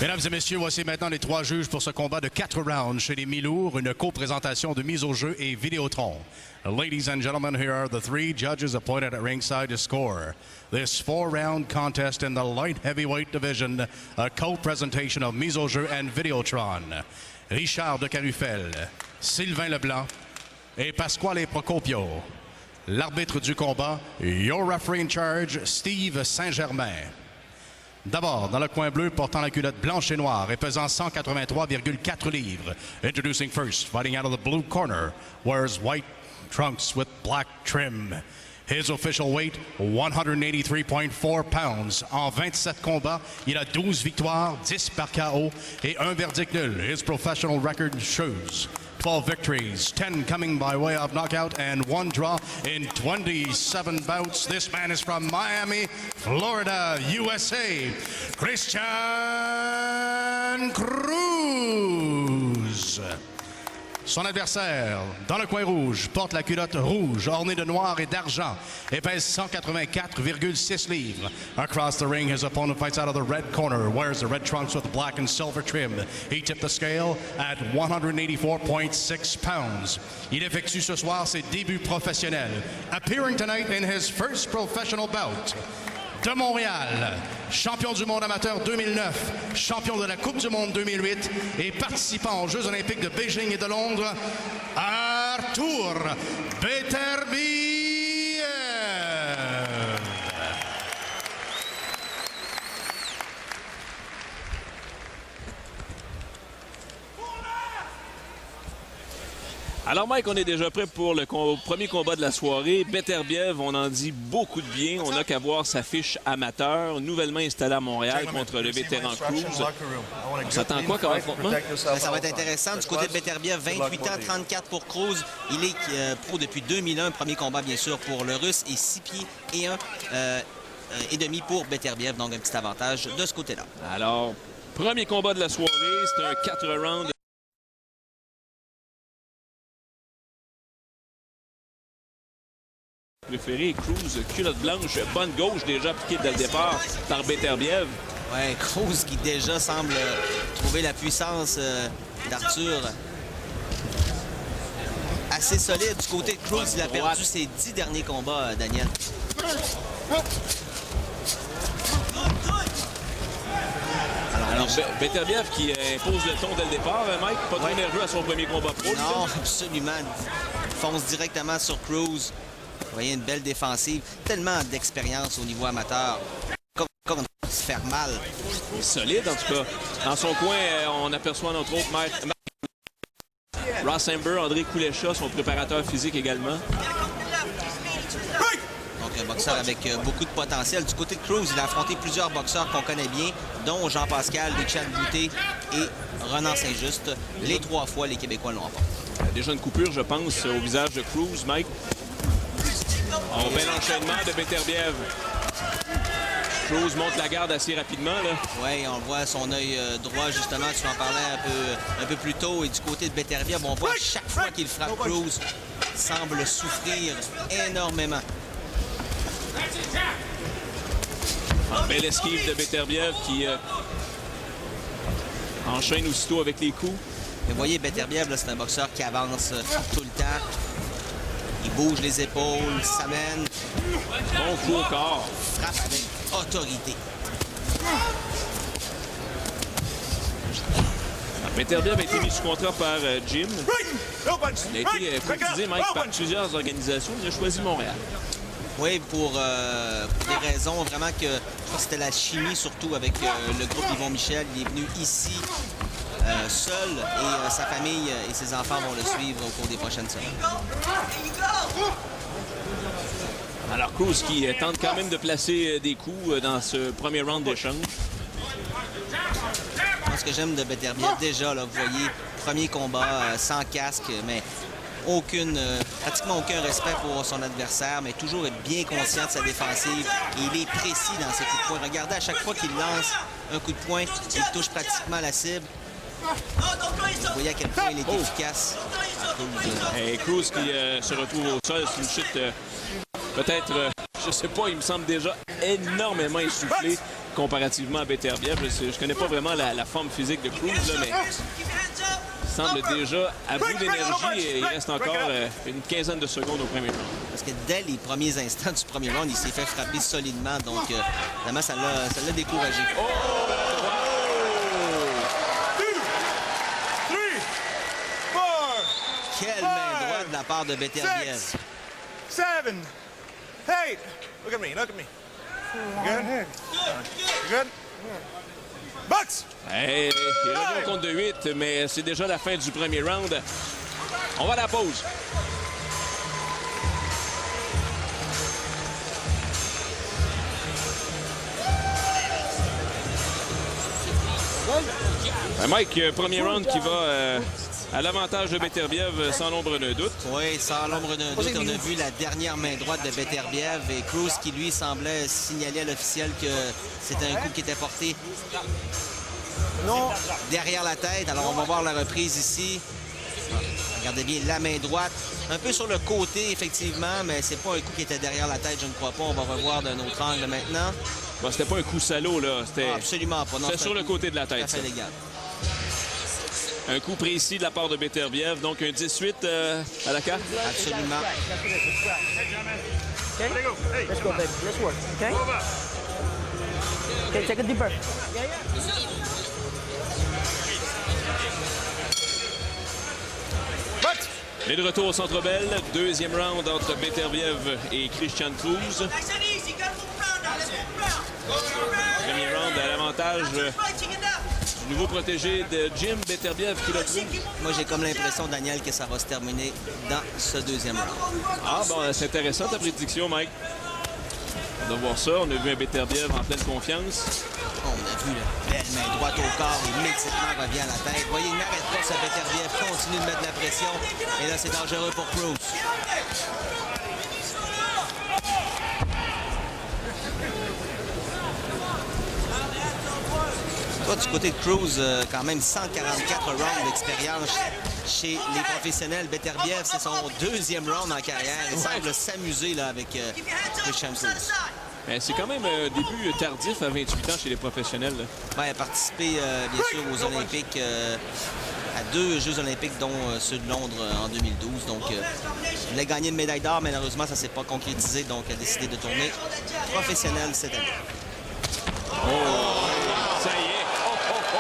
Mesdames et messieurs, voici maintenant les 3 juges pour ce combat de 4 rounds chez les mi-lourds, une co-présentation de Mise au jeu et Vidéotron. Ladies and gentlemen, here are the 3 judges appointed at ringside to score this 4-round contest in the light heavyweight division, a co-presentation of Mise au jeu and Vidéotron. Richard de Carufel, Sylvain Leblanc et Pasquale Procopio. L'arbitre du combat, your referee in charge, Steve Saint-Germain. D'abord, dans le coin bleu, portant la culotte blanche et noire et pesant 183,4 livres. Introducing first, fighting out of the blue corner, wears white trunks with black trim. His official weight, 183.4 pounds. En 27 combats, il a 12 victoires, 10 par KO et 1 verdict nul. His professional record shows 12 victories, 10 coming by way of knockout, and 1 draw in 27 bouts. This man is from Miami, Florida, USA. Christian Cruz. Son adversaire, dans le coin rouge, porte la culotte rouge, ornée de noir et d'argent, et pèse 184,6 livres. Across the ring, his opponent fights out of the red corner, wears the red trunks with black and silver trim. He tipped the scale at 184.6 pounds. Il effectue ce soir ses débuts professionnels, appearing tonight in his first professional bout. De Montréal, champion du monde amateur 2009, champion de la Coupe du monde 2008 et participant aux Jeux olympiques de Beijing et de Londres, Artur Beterbiev. Alors Mike, on est déjà prêt pour le premier combat de la soirée. Beterbiev, on en dit beaucoup de bien. On n'a qu'à voir sa fiche amateur, nouvellement installée à Montréal contre le vétéran Cruz. On s'attend quoi comme affrontement? Ça va être intéressant. Du côté de Beterbiev, 28 ans, 34 pour Cruz. Il est pro depuis 2001. Premier combat, bien sûr, pour le Russe. Et 6 pieds et 1 et demi pour Beterbiev. Donc, un petit avantage de ce côté-là. Alors, premier combat de la soirée. C'est un 4 rounds. Préféré, Cruz, culotte blanche, bonne gauche déjà appliquée dès le départ par Beterbiev. Ouais, Cruz qui déjà semble trouver la puissance d'Arthur assez solide. Du côté de Cruz, il a perdu ses 10 derniers combats, Daniel. Alors Beterbiev qui impose le ton dès le départ, Mike, pas trop nerveux à son premier combat pro. Non, absolument. Il fonce directement sur Cruz. Vous voyez une belle défensive, tellement d'expérience au niveau amateur. Comme se faire mal. Il est solide en tout cas. Dans son coin, on aperçoit notre autre maître, Ross Amber, André Koulecha, son préparateur physique également. Donc un boxeur avec beaucoup de potentiel. Du côté de Cruz, il a affronté plusieurs boxeurs qu'on connaît bien, dont Jean-Pascal, Richard Boutet et Renan Saint-Just. Les 3 fois, les Québécois l'ont emporté. Déjà une coupure, je pense, au visage de Cruz, Mike. On bel enchaînement de Beterbiev. Cruz monte la garde assez rapidement. Oui, on voit son œil droit, justement. Tu en parlais un peu plus tôt. Et du côté de Beterbiev, on voit chaque fois qu'il frappe Cruz, il semble souffrir énormément. Belle esquive de Beterbiev qui enchaîne aussitôt avec les coups. Mais vous voyez, Beterbiev, c'est un boxeur qui avance tout le temps. Il bouge les épaules, s'amène. Bon coup au corps. Frappe avec autorité. Beterbiev a été mis sous contrat par Jim. Il a été courtisé, Mike, par plusieurs organisations. Il a choisi Montréal. Oui, pour des raisons vraiment que... Je crois que c'était la chimie, surtout avec le groupe Yvon Michel. Il est venu ici seul et sa famille et ses enfants vont le suivre au cours des prochaines semaines. Alors Cruz qui tente quand même de placer des coups dans ce premier round d'échange. Ce que j'aime de Beterbiev, déjà, là, vous voyez, premier combat sans casque, mais pratiquement aucun respect pour son adversaire, mais toujours être bien conscient de sa défensive. Et il est précis dans ses coups de poing. Regardez, à chaque fois qu'il lance un coup de poing, il touche pratiquement la cible. Vous voyez à quel point il est efficace. Et Cruz qui se retrouve au sol, c'est une chute peut-être, je sais pas, il me semble déjà énormément essoufflé. comparativement à Beterbiev. Je ne connais pas vraiment la forme physique de Cruz, là, mais il semble déjà à bout d'énergie et il reste encore une quinzaine de secondes au premier round. Parce que dès les premiers instants du premier round, il s'est fait frapper solidement. Donc, vraiment, ça l'a découragé. Quelle main droite de la part de Beterbiev. 7, 8. Look at me, look at me. Good? Good? Bucks! Hey, il revient au compte de 8, mais c'est déjà la fin du premier round. On va à la pause. Mike, premier round qui va à l'avantage de Beterbiev sans l'ombre d'un doute. Oui, sans l'ombre d'un doute. On a vu la dernière main droite de Beterbiev et Cruz qui, lui, semblait signaler à l'officiel que c'était un coup qui était porté derrière la tête. Alors, on va voir la reprise ici. Regardez bien la main droite. Un peu sur le côté, effectivement, mais c'est pas un coup qui était derrière la tête, je ne crois pas. On va revoir d'un autre angle maintenant. Bon, c'était pas un coup salaud, là. C'était absolument pas. C'était sur le côté de la tête. Tout à fait légal. Un coup précis de la part de Beterbiev, donc un 18 à la carte. Absolument. Okay? Let's go, baby. Let's work, okay? Okay, take a deep breath. Et de retour au Centre Bell, deuxième round entre Beterbiev et Christian Cruz. Premier round à l'avantage du nouveau protégé de Jim Beterbiev qui l'a trouvé. Moi, j'ai comme l'impression, Daniel, que ça va se terminer dans ce deuxième round. Ah, bon, c'est intéressant ta prédiction, Mike. On va voir ça. On a vu un Beterbiev en pleine confiance. On a vu la belle main droite au corps, immédiatement revient à la tête. Vous voyez, il n'arrête pas ce Beterbiev, continue de mettre de la pression. Et là, c'est dangereux pour Cruz. Toi, du côté de Cruz, quand même 144 rounds d'expérience chez les professionnels. Beterbiev, c'est son deuxième round en carrière. Il semble s'amuser là avec Christian Cruz. C'est quand même un début tardif à 28 ans chez les professionnels. Ouais, il a participé, bien sûr, aux Olympiques, à 2 Jeux olympiques, dont ceux de Londres en 2012. Donc, il voulait gagner une médaille d'or. Malheureusement, ça ne s'est pas concrétisé. Donc, il a décidé de tourner professionnel cette année. Ça y est.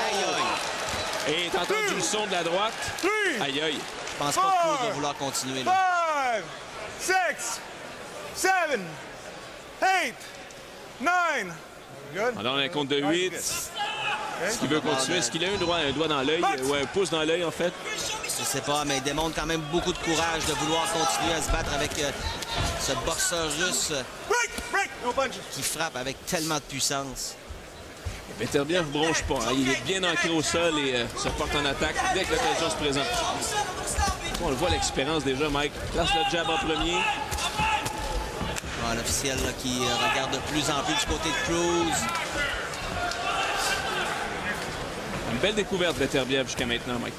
Aïe, aïe. Et t'as entendu le son de la droite? Aïe, aïe. Je pense pas que Cruz va vouloir continuer. Là. 5, 6, 7, 8, 9. Good. Alors, on a un compte de 8. Est-ce qu'il veut continuer? Est-ce qu'il a un doigt dans l'œil ou un pouce dans l'œil, en fait? Je sais pas, mais il démontre quand même beaucoup de courage de vouloir continuer à se battre avec ce boxeur russe qui frappe avec tellement de puissance. Beterbiev ne bronche pas. Hein. Il est bien ancré au sol et se porte en attaque dès que l'occasion se présente. On le voit l'expérience déjà, Mike. Place le jab en premier. Ah, l'officiel qui regarde de plus en plus du côté de Cruz. Une belle découverte de Beterbiev jusqu'à maintenant, Mike.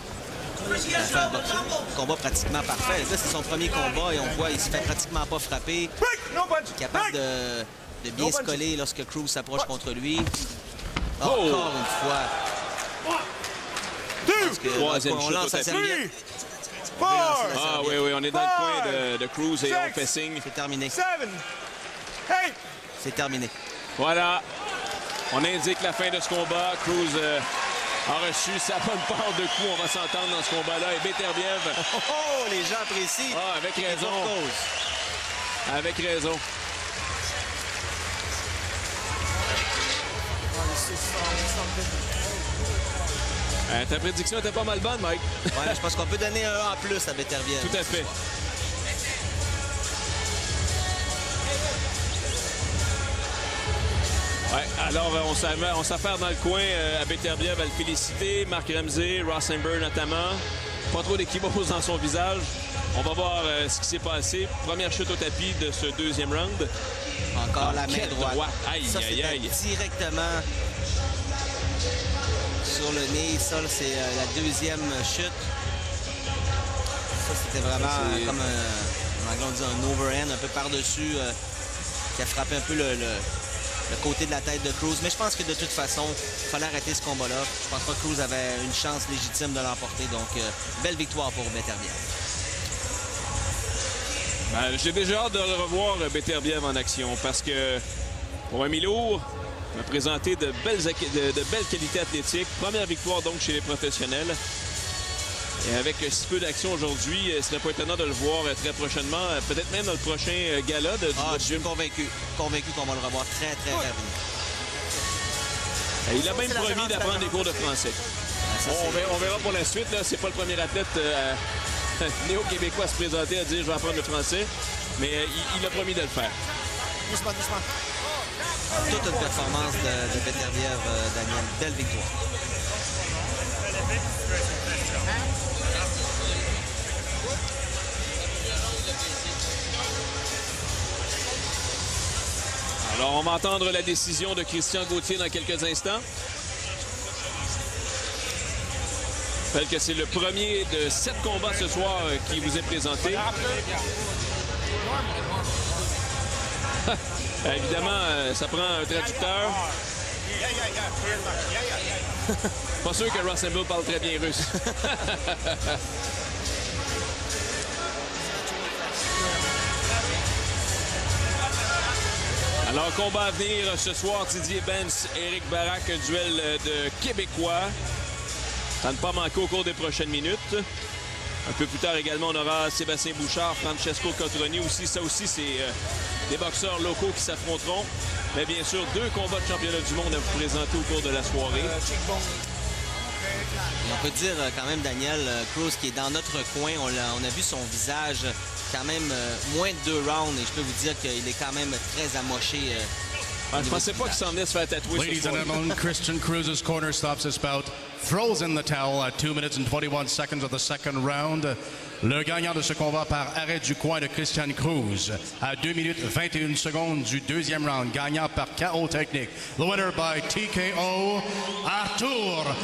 Il a fait un combat pratiquement parfait. Là, c'est son premier combat et on voit qu'il se fait pratiquement pas frapper. Capable de bien se coller lorsque Cruz s'approche contre lui. Encore une fois. Parce que, troisième on chute lance au la tapis. serviette. Ah oui, on est dans le coin de Cruz et on fait signe. C'est terminé. 7, 8. C'est terminé. Voilà. On indique la fin de ce combat. Cruz a reçu sa bonne part de coups. On va s'entendre dans ce combat-là. Et Beterbiev. Oh, les gens apprécient. Ah, avec raison. Avec raison. Ta prédiction était pas mal bonne, Mike. Ouais, je pense qu'on peut donner un A en plus à Beterbiev. Tout à fait. Ouais, alors on s'affaire dans le coin à Beterbiev à le féliciter. Mark Ramsey, Ross Amber notamment. Pas trop d'équimose dans son visage. On va voir ce qui s'est passé. Première chute au tapis de ce deuxième round. Encore la main droite. Aïe, ça, aïe, aïe. Directement sur le nez. Ça, c'est la deuxième chute. Ça, c'était vraiment comme en anglais, on dit un overhand, un peu par-dessus, qui a frappé un peu le côté de la tête de Cruz. Mais je pense que de toute façon, il fallait arrêter ce combat-là. Je pense pas que Cruz avait une chance légitime de l'emporter. Donc, belle victoire pour Beterbiev. Ben, j'ai déjà hâte de revoir Beterbiev en action parce que pour un mi-lourd, il a présenté de belles qualités athlétiques. Première victoire donc chez les professionnels. Et avec si peu d'action aujourd'hui, ce serait pas étonnant de le voir très prochainement, peut-être même dans le prochain gala du Je suis convaincu qu'on va le revoir très, très rapidement. Il a même promis d'apprendre des cours de français. On verra pour la suite. C'est pas le premier athlète néo-québécois à se présenter à dire « je vais apprendre le français », mais il a promis de le faire. Doucement. Toute une performance de Beterbiev, Daniel. Belle victoire. Alors, on va entendre la décision de Christian Gauthier dans quelques instants. Je rappelle que c'est le premier de 7 combats ce soir qui vous est présenté. Évidemment, ça prend un traducteur. Pas sûr que Rosenbluth parle très bien russe. Alors, combat à venir ce soir, Didier Benz, Éric Barak, un duel de Québécois. Ça ne pas manquer au cours des prochaines minutes. Un peu plus tard également, on aura Sébastien Bouchard, Francesco Cotroni aussi. Ça aussi, c'est des boxeurs locaux qui s'affronteront. Mais bien sûr, 2 combats de championnat du monde à vous présenter au cours de la soirée. Et on peut dire quand même, Daniel, Cruz qui est dans notre coin, on a vu son visage quand même moins de 2 rounds et je peux vous dire qu'il est quand même très amoché. Je pensais pas qu'il s'en venait se faire tatouer. Ladies and gentlemen, Christian Cruz's corner stops his bout, throws in the towel at 2 minutes and 21 seconds of the second round. Le gagnant de ce combat par arrêt du coin de Christian Cruz à 2 minutes 21 secondes du deuxième round, gagnant par KO technique. The winner by TKO, Artur